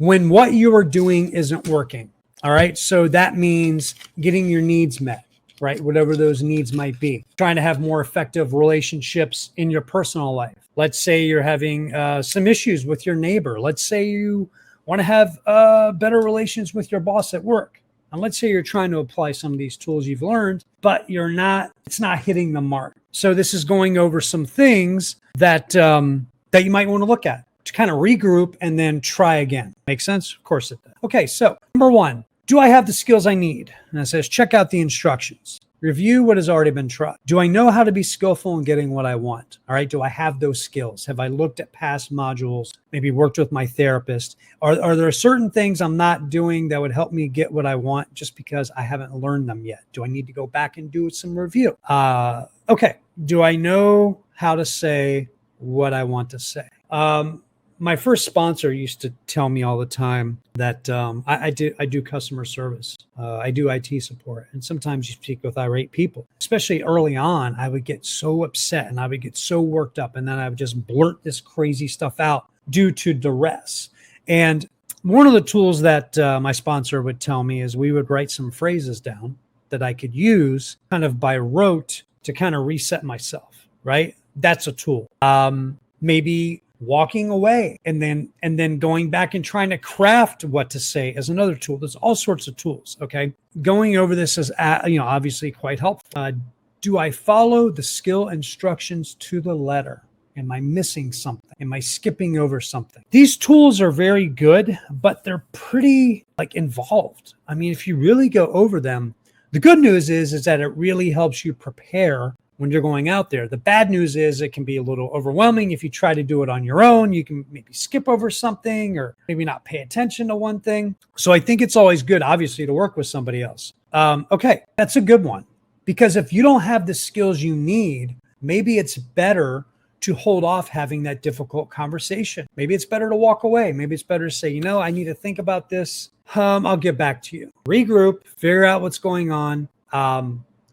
when what you are doing isn't working. All right. So that means getting your needs met, right? Whatever those needs might be. Trying to have more effective relationships in your personal life. Let's say you're having some issues with your neighbor. Let's say you want to have better relations with your boss at work. And let's say you're trying to apply some of these tools you've learned, but it's not hitting the mark. So this is going over some things that you might want to look at to kind of regroup and then try again. Make sense? Of course it does. Okay, so number 1, do I have the skills I need? And it says, check out the instructions. Review what has already been tried. Do I know how to be skillful in getting what I want? All right. Do I have those skills? Have I looked at past modules, maybe worked with my therapist? Are there certain things I'm not doing that would help me get what I want just because I haven't learned them yet? Do I need to go back and do some review? Okay. Do I know how to say what I want to say? My first sponsor used to tell me all the time that I do customer service. I do IT support. And sometimes you speak with irate people, especially early on. I would get so upset and I would get so worked up. And then I would just blurt this crazy stuff out due to duress. And one of the tools that my sponsor would tell me is we would write some phrases down that I could use kind of by rote to kind of reset myself, right? That's a tool. Maybe walking away and then going back and trying to craft what to say is another tool. There's all sorts of tools. Okay. Going over this is, obviously quite helpful. Do I follow the skill instructions to the letter? Am I missing something? Am I skipping over something? These tools are very good, but they're pretty involved. I mean, if you really go over them, the good news is that it really helps you prepare when you're going out there. The bad news is it can be a little overwhelming. If you try to do it on your own, you can maybe skip over something or maybe not pay attention to one thing. So I think it's always good, obviously, to work with somebody else. Okay, that's a good one. Because if you don't have the skills you need, maybe it's better to hold off having that difficult conversation. Maybe it's better to walk away. Maybe it's better to say, I need to think about this. I'll get back to you. Regroup, figure out what's going on.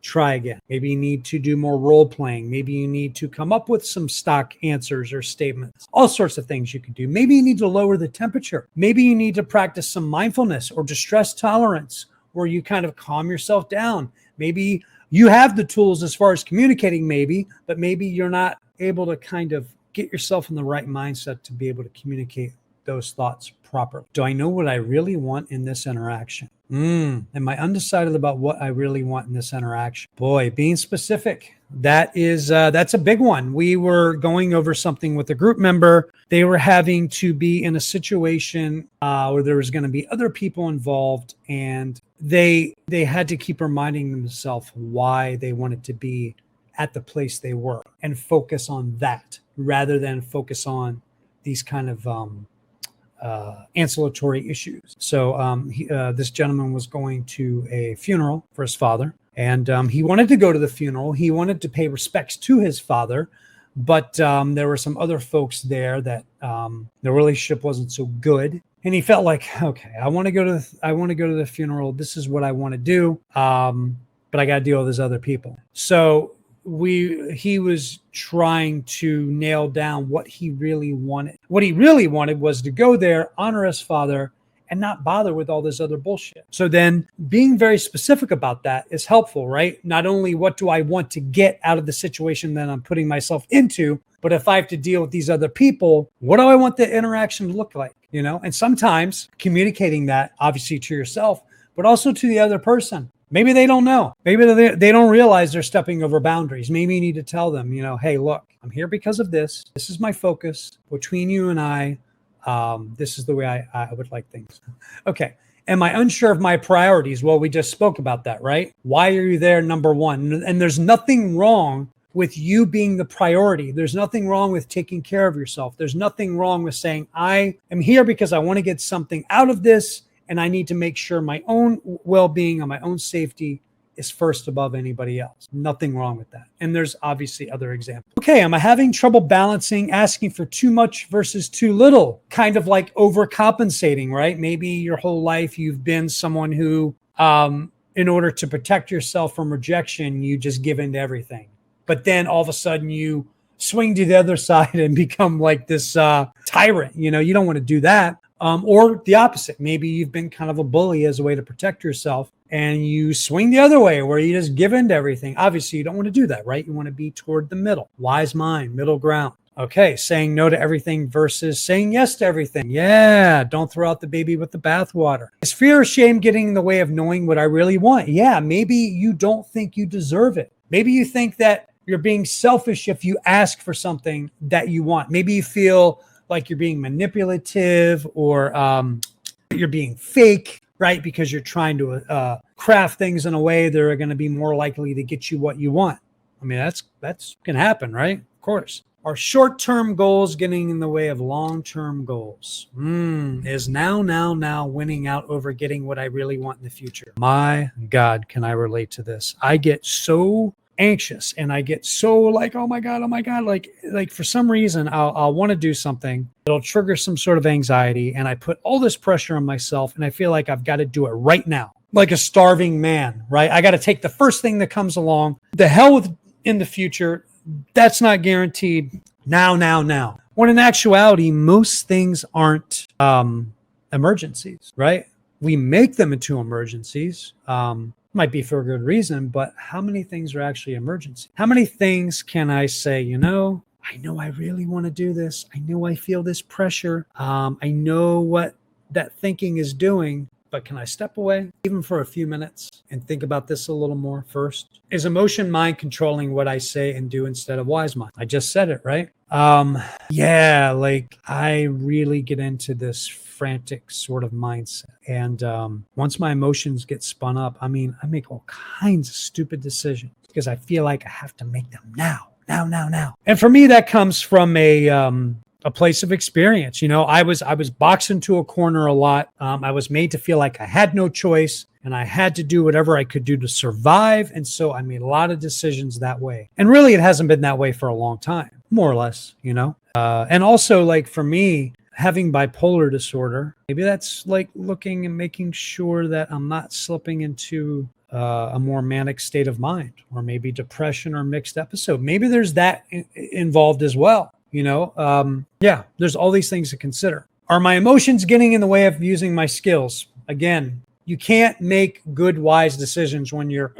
Try again. Maybe you need to do more role playing. Maybe you need to come up with some stock answers or statements. All sorts of things you can do. Maybe you need to lower the temperature. Maybe you need to practice some mindfulness or distress tolerance where you kind of calm yourself down. Maybe you have the tools as far as communicating, but maybe you're not able to kind of get yourself in the right mindset to be able to communicate those thoughts properly. Do I know what I really want in this interaction? Am I undecided about what I really want in this interaction? Boy, being specific, that's a big one. We were going over something with a group member. They were having to be in a situation where there was going to be other people involved, and they had to keep reminding themselves why they wanted to be at the place they were and focus on that rather than focus on these kind of ancillary issues. So this gentleman was going to a funeral for his father, and he wanted to go to the funeral. He wanted to pay respects to his father, but there were some other folks there that the relationship wasn't so good, and he felt like, okay, I want to go to the funeral. This is what I want to do, but I got to deal with these other people. So he was trying to nail down what he really wanted. What he really wanted was to go there, honor his father, and not bother with all this other bullshit. So then being very specific about that is helpful, right? Not only what do I want to get out of the situation that I'm putting myself into, but if I have to deal with these other people, what do I want the interaction to look like? And sometimes communicating that obviously to yourself, but also to the other person. Maybe they don't know. Maybe they don't realize they're stepping over boundaries. Maybe you need to tell them, hey, look, I'm here because of this. This is my focus. Between you and I, this is the way I would like things. Okay. Am I unsure of my priorities? Well, we just spoke about that, right? Why are you there? Number one. And there's nothing wrong with you being the priority. There's nothing wrong with taking care of yourself. There's nothing wrong with saying, I am here because I want to get something out of this. And I need to make sure my own well-being and my own safety is first above anybody else. Nothing wrong with that. And there's obviously other examples. Okay, am I having trouble balancing asking for too much versus too little? Kind of like overcompensating, right? Maybe your whole life you've been someone who, in order to protect yourself from rejection, you just give in to everything. But then all of a sudden you swing to the other side and become like this tyrant. You don't want to do that. Or the opposite. Maybe you've been kind of a bully as a way to protect yourself, and you swing the other way where you just give in to everything. Obviously, you don't want to do that, right? You want to be toward the middle. Wise mind, middle ground. Okay, saying no to everything versus saying yes to everything. Yeah, don't throw out the baby with the bathwater. Is fear or shame getting in the way of knowing what I really want? Yeah, maybe you don't think you deserve it. Maybe you think that you're being selfish if you ask for something that you want. Maybe you feel like you're being manipulative, or you're being fake, right? Because you're trying to craft things in a way that are going to be more likely to get you what you want. I mean, that's can happen, right? Of course. Are short-term goals getting in the way of long-term goals? Is now winning out over getting what I really want in the future? My God, can I relate to this? I get so anxious and I get so like, oh my God, like for some reason I'll want to do something. It'll trigger some sort of anxiety, and I put all this pressure on myself, and I feel like I've got to do it right now, like a starving man, right? I got to take the first thing that comes along. The hell with in the future. That's not guaranteed. Now. When in actuality, most things aren't emergencies, right? We make them into emergencies. Might be for a good reason, but how many things are actually emergency? How many things can I say, I know I really want to do this. I know I feel this pressure. I know what that thinking is doing, but can I step away even for a few minutes and think about this a little more first? Is emotion mind controlling what I say and do instead of wise mind? I just said it, right? Yeah, like I really get into this frantic sort of mindset. And once my emotions get spun up, I mean, I make all kinds of stupid decisions because I feel like I have to make them now. And for me, that comes from a place of experience. I was boxed into a corner a lot. I was made to feel like I had no choice, and I had to do whatever I could do to survive. And so I made a lot of decisions that way. And really, it hasn't been that way for a long time, more or less, and also, like, for me, having bipolar disorder, maybe that's like looking and making sure that I'm not slipping into a more manic state of mind, or maybe depression or mixed episode. Maybe there's that involved as well. Yeah, there's all these things to consider. Are my emotions getting in the way of using my skills? Again, you can't make good, wise decisions when you're,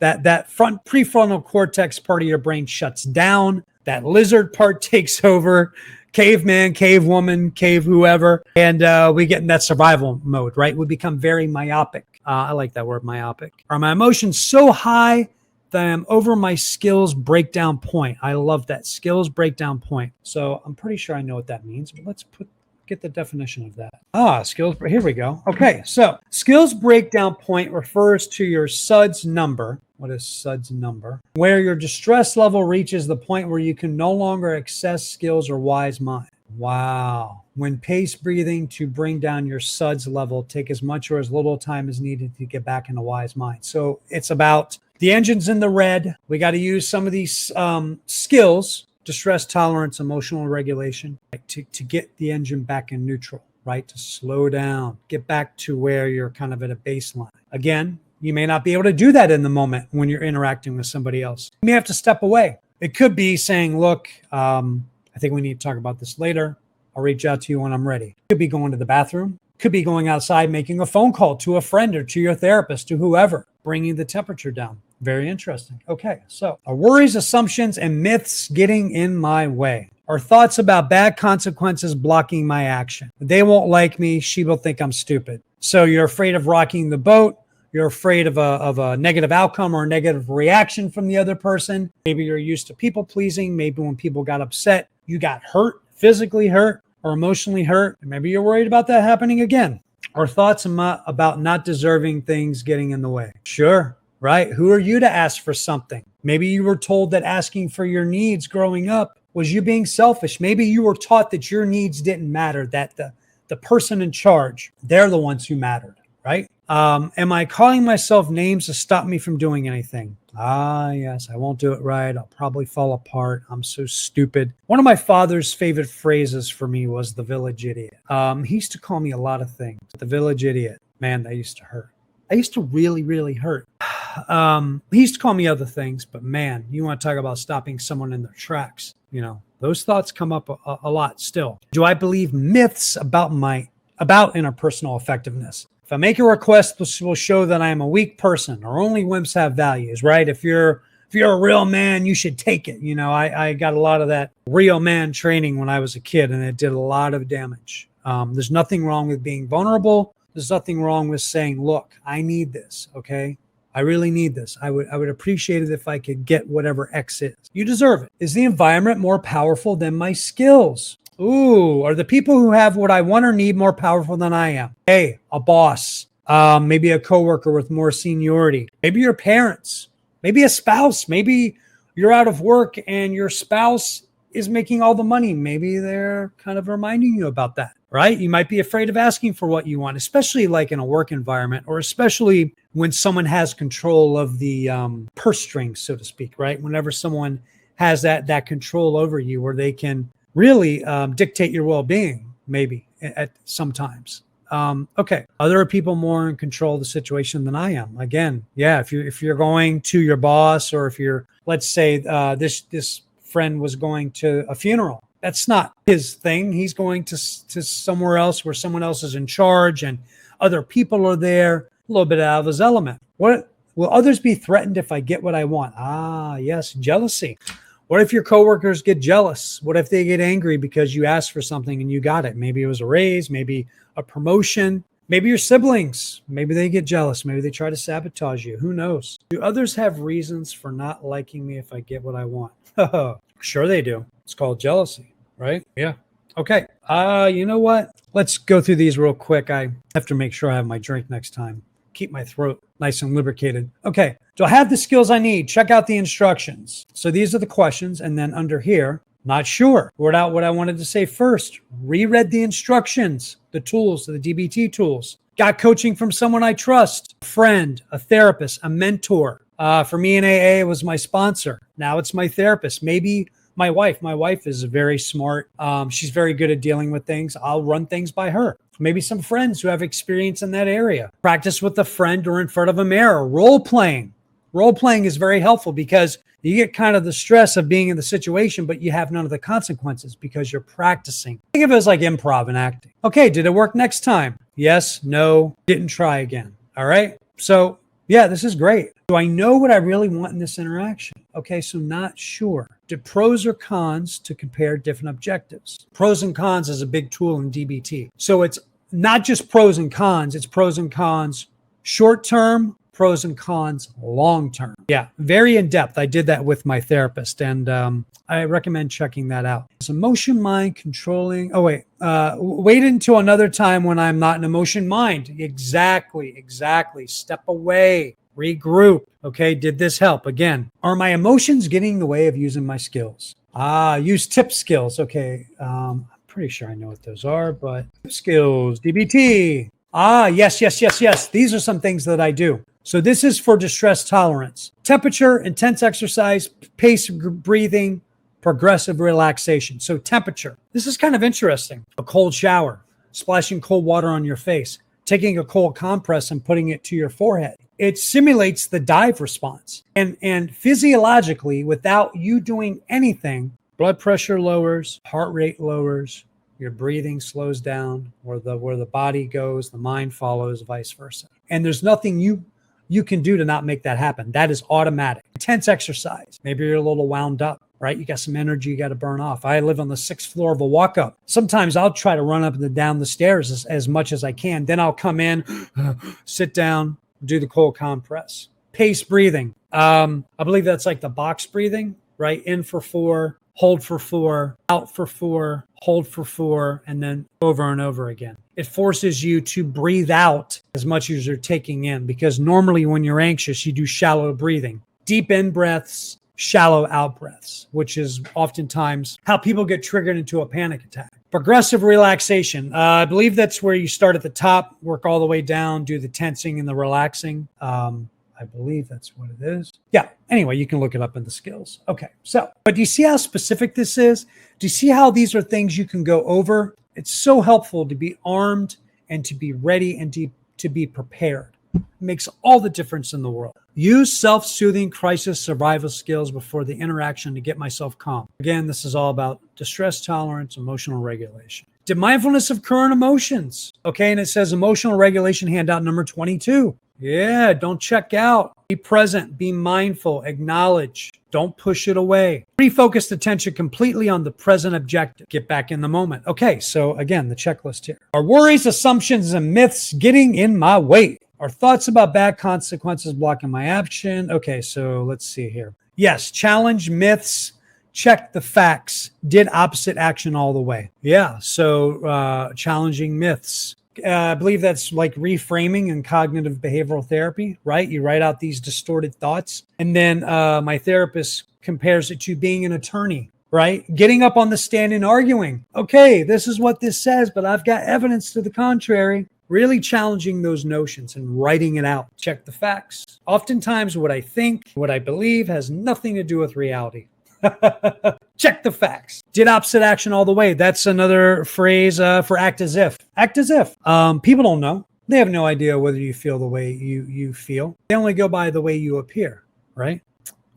that front prefrontal cortex part of your brain shuts down. That lizard part takes over. Caveman, cave woman, cave whoever. And we get in that survival mode, right? We become very myopic. I like that word, myopic. Are my emotions so high that I'm over my skills breakdown point? I love that, skills breakdown point. So I'm pretty sure I know what that means, but let's get the definition of that. Skills, here we go. Okay, so skills breakdown point refers to your SUDS number. What is SUDS number? Where your distress level reaches the point where you can no longer access skills or wise mind. Wow. When pace breathing to bring down your SUDS level, take as much or as little time as needed to get back into wise mind. So it's about the engine's in the red. We got to use some of these skills, distress tolerance, emotional regulation, to get the engine back in neutral, right? To slow down, get back to where you're kind of at a baseline. Again, you may not be able to do that in the moment when you're interacting with somebody else. You may have to step away. It could be saying, look, I think we need to talk about this later. I'll reach out to you when I'm ready. It could be going to the bathroom. Could be going outside, making a phone call to a friend or to your therapist, to whoever, bringing the temperature down. Very interesting. Okay, so are worries, assumptions, and myths getting in my way? Are thoughts about bad consequences blocking my action? They won't like me. She will think I'm stupid. So you're afraid of rocking the boat. You're afraid of a negative outcome or a negative reaction from the other person. Maybe you're used to people pleasing. Maybe when people got upset, you got hurt, physically hurt, or emotionally hurt. Maybe you're worried about that happening again. Or thoughts about not deserving things getting in the way. Sure. Right? Who are you to ask for something? Maybe you were told that asking for your needs growing up was you being selfish. Maybe you were taught that your needs didn't matter, that the person in charge, they're the ones who mattered, right? Am I calling myself names to stop me from doing anything? Yes, I won't do it right. I'll probably fall apart. I'm so stupid. One of my father's favorite phrases for me was the village idiot. He used to call me a lot of things. The village idiot. Man, that used to hurt. I used to really, really hurt. He used to call me other things, but man, you want to talk about stopping someone in their tracks. Those thoughts come up a lot still. Do I believe myths about interpersonal effectiveness? If I make a request, this will show that I am a weak person, or only wimps have values, right? If you're a real man, you should take it. I got a lot of that real man training when I was a kid, and it did a lot of damage. There's nothing wrong with being vulnerable. There's nothing wrong with saying, look, I need this, okay? I really need this. I would appreciate it if I could get whatever X is. You deserve it. Is the environment more powerful than my skills? Ooh, are the people who have what I want or need more powerful than I am? Hey, a boss, maybe a coworker with more seniority, maybe your parents, maybe a spouse, maybe you're out of work and your spouse is making all the money. Maybe they're kind of reminding you about that, right? You might be afraid of asking for what you want, especially like in a work environment, or especially when someone has control of the purse strings, so to speak, right? Whenever someone has that control over you, where they can really dictate your well-being, maybe at sometimes. Okay. Are there people more in control of the situation than I am? Again, yeah, if you're going to your boss, or if you're, let's say this friend was going to a funeral, that's not his thing. He's going to somewhere else where someone else is in charge and other people are there, a little bit out of his element. What will others be threatened if I get what I want? Yes, jealousy. What if your coworkers get jealous? What if they get angry because you asked for something and you got it? Maybe it was a raise, maybe a promotion, maybe your siblings, maybe they get jealous. Maybe they try to sabotage you. Who knows? Do others have reasons for not liking me if I get what I want? Sure they do. It's called jealousy, right? Yeah. Okay. You know what? Let's go through these real quick. I have to make sure I have my drink next time. Keep my throat nice and lubricated. Okay. Do I have the skills I need? Check out the instructions. So these are the questions. And then under here, not sure. Wrote out what I wanted to say first. Reread the instructions, the tools, the DBT tools. Got coaching from someone I trust, a friend, a therapist, a mentor. For me in AA, it was my sponsor. Now it's my therapist. Maybe my wife. My wife is very smart. She's very good at dealing with things. I'll run things by her. Maybe some friends who have experience in that area. Practice with a friend or in front of a mirror. Role playing. Role playing is very helpful because you get kind of the stress of being in the situation, but you have none of the consequences because you're practicing. Think of it as like improv and acting. Okay, did it work next time? Yes, no, didn't try again. All right. So yeah, this is great. Do I know what I really want in this interaction? Okay, so not sure. Do pros or cons to compare different objectives? Pros and cons is a big tool in DBT. So it's not just pros and cons, it's pros and cons short term, pros and cons long term. Yeah, very in depth. I did that with my therapist, and I recommend checking that out. It's emotion mind controlling. Wait until another time when I'm not in emotion mind. Exactly. Step away, regroup. Okay, did this help? Again, are my emotions getting in the way of using my skills? Use tip skills. Okay, I'm pretty sure I know what those are, but tip skills, DBT. Yes. These are some things that I do. So this is for distress tolerance. Temperature, intense exercise, pace breathing, progressive relaxation. So temperature. This is kind of interesting. A cold shower, splashing cold water on your face, taking a cold compress and putting it to your forehead. It simulates the dive response. And physiologically, without you doing anything, blood pressure lowers, heart rate lowers, your breathing slows down, where the body goes, the mind follows, vice versa. And there's nothing you can do to not make that happen. That is automatic. Intense exercise. Maybe you're a little wound up, right? You got some energy you got to burn off. I live on the 6th floor of a walk-up. Sometimes I'll try to run up and down the stairs as much as I can. Then I'll come in, sit down, do the cold compress. Pace breathing. I believe that's like the box breathing, right? In for 4, hold for 4, out for 4, hold for 4, and then over and over again. It forces you to breathe out as much as you're taking in, because normally when you're anxious, you do shallow breathing. Deep in breaths, shallow out breaths, which is oftentimes how people get triggered into a panic attack. Progressive relaxation. I believe that's where you start at the top, work all the way down, do the tensing and the relaxing. I believe that's what it is. Yeah. Anyway, you can look it up in the skills. Okay. So, but do you see how specific this is? Do you see how these are things you can go over? It's so helpful to be armed and to be ready and to be prepared. It makes all the difference in the world. Use self-soothing crisis survival skills before the interaction to get myself calm. Again, this is all about distress tolerance, emotional regulation. Did mindfulness of current emotions. Okay, and it says emotional regulation handout number 22. Yeah, don't check out. Be present, be mindful, acknowledge. Don't push it away. Refocus attention completely on the present objective. Get back in the moment. Okay, so again, the checklist here. Are worries, assumptions, and myths getting in my way? Are thoughts about bad consequences blocking my action? Okay, so let's see here. Yes, challenge myths. Check the facts, did opposite action all the way. Yeah, so challenging myths. I believe that's like reframing and cognitive behavioral therapy, right? You write out these distorted thoughts. And then my therapist compares it to being an attorney, right? Getting up on the stand and arguing. Okay, this is what this says, but I've got evidence to the contrary. Really challenging those notions and writing it out. Check the facts. Oftentimes what I think, what I believe has nothing to do with reality. Check the facts. Did opposite action all the way. That's another phrase for act as if. Act as if. People don't know. They have no idea whether you feel the way you feel. They only go by the way you appear, right?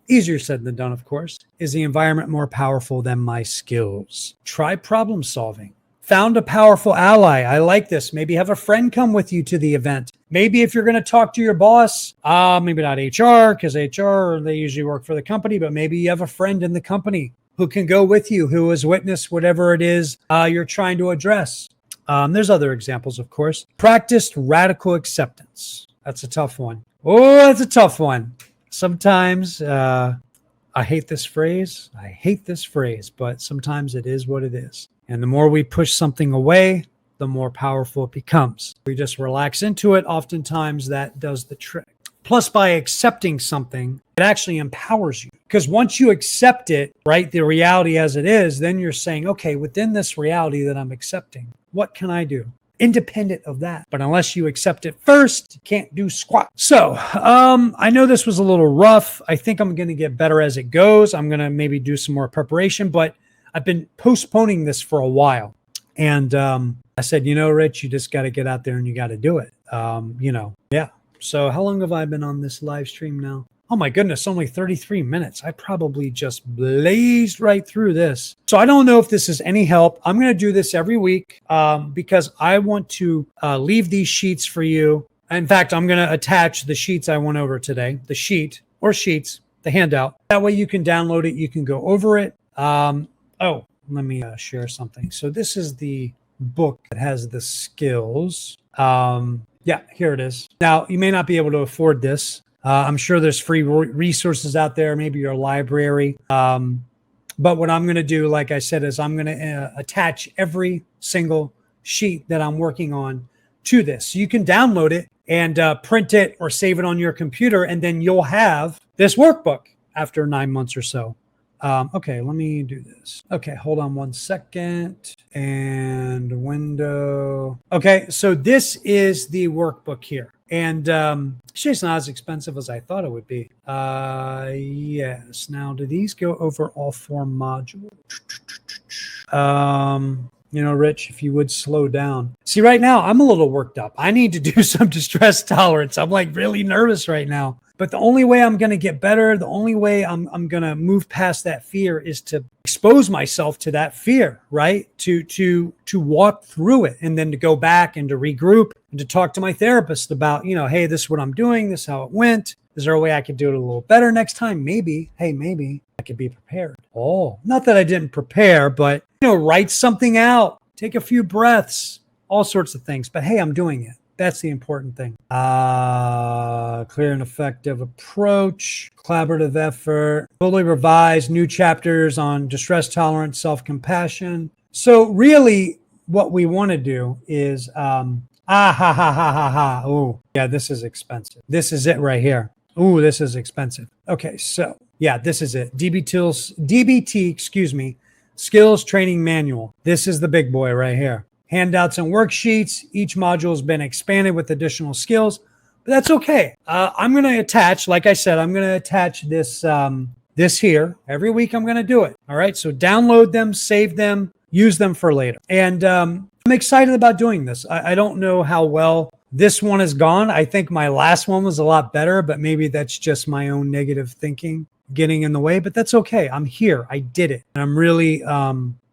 Easier said than done, of course. Is the environment more powerful than my skills? Try problem solving. Found a powerful ally. I like this. Maybe have a friend come with you to the event. Maybe if you're going to talk to your boss, maybe not HR, because HR, they usually work for the company, but maybe you have a friend in the company who can go with you, who has witnessed whatever it is you're trying to address. There's other examples, of course. Practiced radical acceptance. That's a tough one. Oh, that's a tough one. Sometimes I hate this phrase. But sometimes it is what it is. And the more we push something away, the more powerful it becomes. We just relax into it. Oftentimes that does the trick. Plus, by accepting something, it actually empowers you. Because once you accept it, right, the reality as it is, then you're saying, okay, within this reality that I'm accepting, what can I do? Independent of that. But unless you accept it first, you can't do squat. So I know this was a little rough. I think I'm going to get better as it goes. I'm going to maybe do some more preparation, but I've been postponing this for a while. And I said, Rich, you just got to get out there and you got to do it. Yeah. So how long have I been on this live stream now? Oh my goodness, only 33 minutes. I probably just blazed right through this. So I don't know if this is any help. I'm going to do this every week because I want to leave these sheets for you. In fact, I'm going to attach the sheets I went over today, the sheet or sheets, the handout. That way you can download it. You can go over it. Let me share something. So this is the book that has the skills. Yeah, here it is. Now, you may not be able to afford this. I'm sure there's free resources out there, maybe your library. But what I'm going to do, like I said, is I'm going to attach every single sheet that I'm working on to this. So you can download it and print it or save it on your computer, and then you'll have this workbook after 9 months or so. Okay, let me do this. Okay, hold on one second. And window. Okay, so this is the workbook here. And actually, it's not as expensive as I thought it would be. Yes. Now, do these go over all 4 modules? Rich, if you would slow down. See, right now, I'm a little worked up. I need to do some distress tolerance. I'm like really nervous right now. But the only way I'm going to get better, the only way I'm going to move past that fear is to expose myself to that fear, right? To walk through it and then to go back and to regroup and to talk to my therapist about, hey, this is what I'm doing. This is how it went. Is there a way I could do it a little better next time? Maybe. Hey, maybe I could be prepared. Oh, not that I didn't prepare, but, write something out. Take a few breaths, all sorts of things. But hey, I'm doing it. That's the important thing. Clear and effective approach, collaborative effort, fully revised new chapters on distress tolerance, self-compassion. So really what we want to do is, Oh, yeah, this is expensive. This is it right here. Oh, this is expensive. Okay, so yeah, this is it. DBT, skills training manual. This is the big boy right here. Handouts and worksheets. Each module has been expanded with additional skills, but that's okay. I'm going to attach, like I said, I'm going to attach this here. Every week I'm going to do it. All right. So download them, save them, use them for later. And I'm excited about doing this. I don't know how well this one has gone. I think my last one was a lot better, but maybe that's just my own negative thinking getting in the way, but that's okay. I'm here. I did it. And I'm really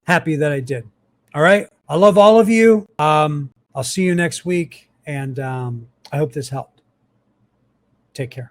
happy that I did. All right. I love all of you. I'll see you next week. And I hope this helped. Take care.